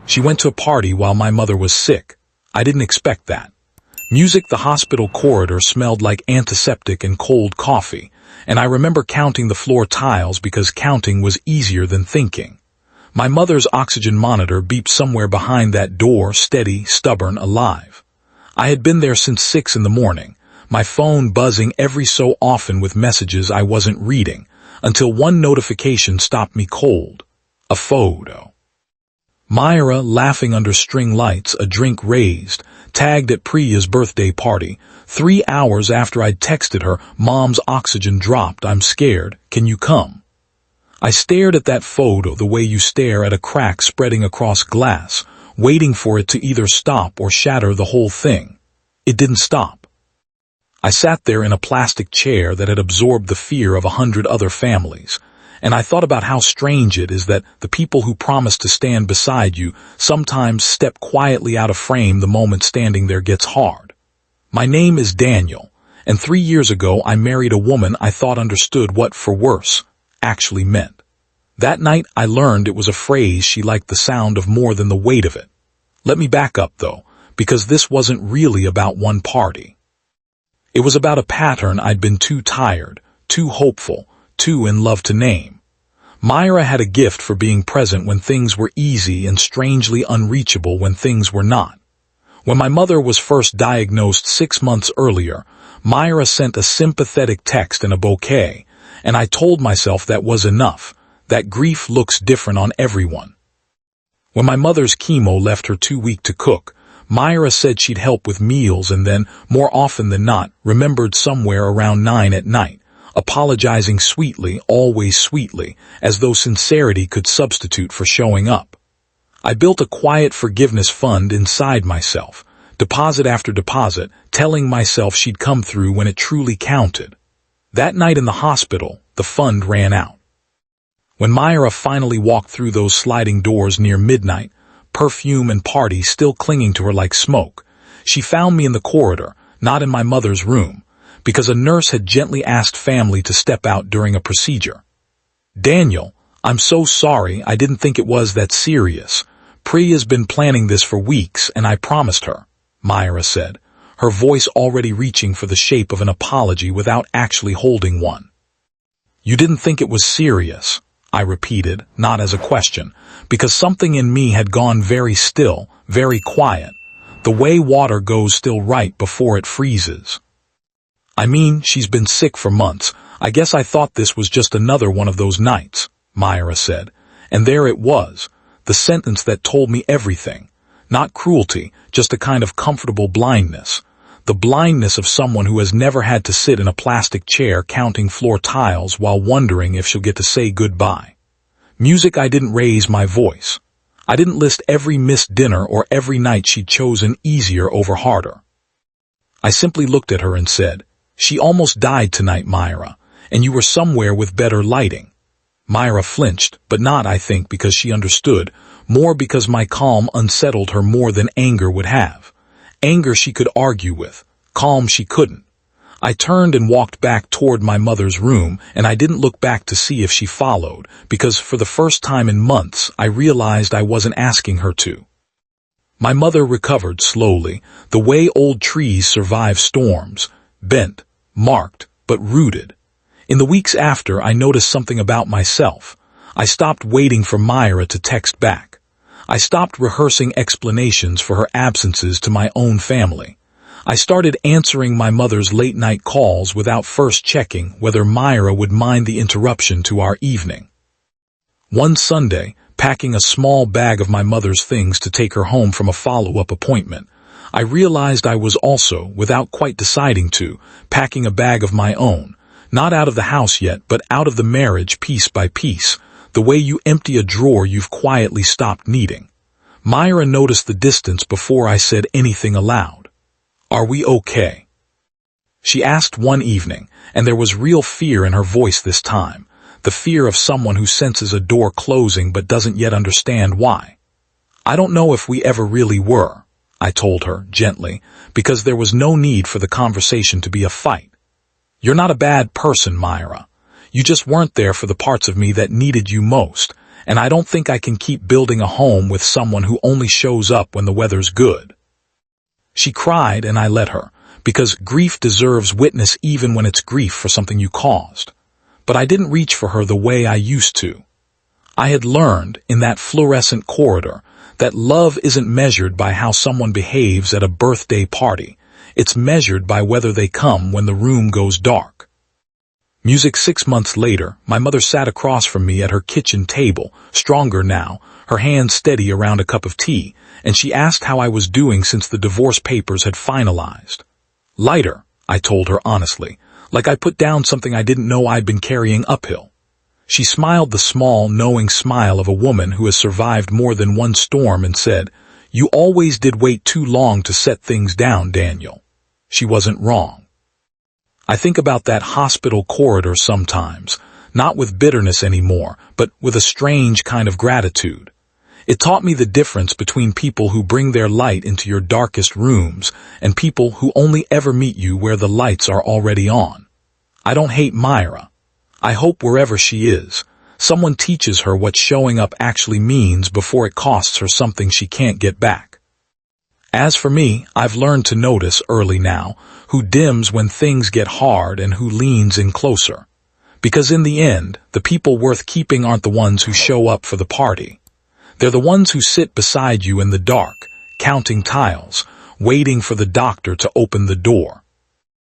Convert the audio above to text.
She went to a party while my mother was sick. I didn't expect that. Music. The hospital corridor smelled like antiseptic and cold coffee, and I remember counting the floor tiles because counting was easier than thinking. My mother's oxygen monitor beeped somewhere behind that door, steady, stubborn, alive. I had been there since 6 in the morning, my phone buzzing every so often with messages I wasn't reading, until one notification stopped me cold. A photo. Myra laughing under string lights, a drink raised, tagged at Priya's birthday party. 3 hours after I'd texted her, "Mom's oxygen dropped, I'm scared, can you come?" I stared at that photo the way you stare at a crack spreading across glass, waiting for it to either stop or shatter the whole thing. It didn't stop. I sat there in a plastic chair that had absorbed the fear of 100 other families, and I thought about how strange it is that the people who promise to stand beside you sometimes step quietly out of frame the moment standing there gets hard. My name is Daniel, and 3 years ago I married a woman I thought understood what "for worse" actually meant. That night I learned it was a phrase she liked the sound of more than the weight of it. Let me back up, though, because this wasn't really about one party. It was about a pattern I'd been too tired, too hopeful, too in love to name. Myra had a gift for being present when things were easy and strangely unreachable when things were not. When my mother was first diagnosed 6 months earlier, Myra sent a sympathetic text and a bouquet, and I told myself that was enough, that grief looks different on everyone. When my mother's chemo left her too weak to cook, Myra said she'd help with meals and then, more often than not, remembered somewhere around 9 at night, apologizing sweetly, always sweetly, as though sincerity could substitute for showing up. I built a quiet forgiveness fund inside myself, deposit after deposit, telling myself she'd come through when it truly counted. That night in the hospital, the fund ran out. When Myra finally walked through those sliding doors near midnight, perfume and party still clinging to her like smoke, she found me in the corridor, not in my mother's room, because a nurse had gently asked family to step out during a procedure. "Daniel, I'm so sorry, I didn't think it was that serious. Priya's been planning this for weeks, and I promised her," Myra said, her voice already reaching for the shape of an apology without actually holding one. "You didn't think it was serious," I repeated, not as a question, because something in me had gone very still, very quiet, the way water goes still right before it freezes. "I mean, she's been sick for months. I guess I thought this was just another one of those nights," Myra said, and there it was, the sentence that told me everything. Not cruelty, just a kind of comfortable blindness. The blindness of someone who has never had to sit in a plastic chair counting floor tiles while wondering if she'll get to say goodbye. Music. I didn't raise my voice. I didn't list every missed dinner or every night she'd chosen easier over harder. I simply looked at her and said, "She almost died tonight, Myra, and you were somewhere with better lighting." Myra flinched, but not, I think, because she understood, more because my calm unsettled her more than anger would have. Anger she could argue with, calm she couldn't. I turned and walked back toward my mother's room, and I didn't look back to see if she followed, because for the first time in months I realized I wasn't asking her to. My mother recovered slowly, the way old trees survive storms, bent, marked, but rooted. In the weeks after, I noticed something about myself. I stopped waiting for Myra to text back. I stopped rehearsing explanations for her absences to my own family. I started answering my mother's late-night calls without first checking whether Myra would mind the interruption to our evening. One Sunday, packing a small bag of my mother's things to take her home from a follow-up appointment, I realized I was also, without quite deciding to, packing a bag of my own, not out of the house yet, but out of the marriage piece by piece, the way you empty a drawer you've quietly stopped needing. Myra noticed the distance before I said anything aloud. "Are we okay?" She asked one evening, and there was real fear in her voice this time, the fear of someone who senses a door closing but doesn't yet understand why. "I don't know if we ever really were," I told her, gently, because there was no need for the conversation to be a fight. "You're not a bad person, Myra. You just weren't there for the parts of me that needed you most, and I don't think I can keep building a home with someone who only shows up when the weather's good." She cried and I let her, because grief deserves witness even when it's grief for something you caused. But I didn't reach for her the way I used to. I had learned, in that fluorescent corridor, that love isn't measured by how someone behaves at a birthday party. It's measured by whether they come when the room goes dark. Music 6 months later, my mother sat across from me at her kitchen table, stronger now, her hand steady around a cup of tea, and she asked how I was doing since the divorce papers had finalized. "Lighter," I told her honestly, like I put down something I didn't know I'd been carrying uphill. She smiled the small, knowing smile of a woman who has survived more than one storm and said, "You always did wait too long to set things down, Daniel." She wasn't wrong. I think about that hospital corridor sometimes, not with bitterness anymore, but with a strange kind of gratitude. It taught me the difference between people who bring their light into your darkest rooms and people who only ever meet you where the lights are already on. I don't hate Myra. I hope wherever she is, someone teaches her what showing up actually means before it costs her something she can't get back. As for me, I've learned to notice early now who dims when things get hard and who leans in closer. Because in the end, the people worth keeping aren't the ones who show up for the party. They're the ones who sit beside you in the dark, counting tiles, waiting for the doctor to open the door.